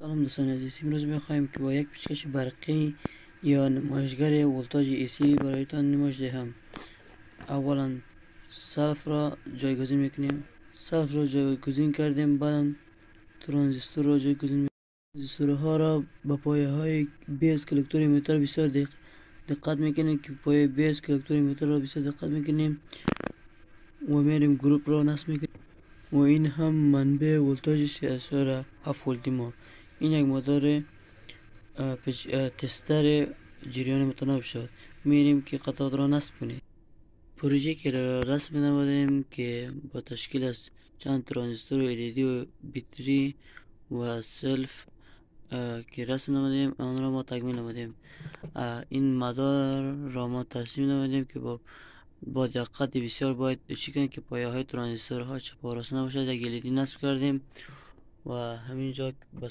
سلام دوستان عزیز، امروز میخواهیم که با یک پیچکش برقی یا نمایشگر ولتاژ ایسی برایتان نمایش دهم. اولا سلف را جایگزین میکنیم. سلف را جایگزین کردیم، بعدا ترانزیستور را جایگزین میکنیم. ترانزیستورها را به پایه های بیس کلکتور ایمیتر بسیار دقت میکنیم که پایه بیس کلکتور ایمیتر را بسیار دقت میکنیم و میریم گروپ را نصب میکنیم و این هم منبع ولتاژ 3.7 ولتی ما. این یک مدار تستر جریان متناوب شد. میریم که قطعات را نصب کنیم. پروژه که را رسم نمودیم که با تشکیل از چند ترانزیستور LED و بیتری و سلف که رسم نمودیم، آن را ما تکمیل نمودیم. این مدار را ما تصمیم نمودیم که با دقت بسیار باید چی کنیم که پایه های ترانزیستورها چپ و راست نباشد. یک LED نصب کردیم و همینجا بس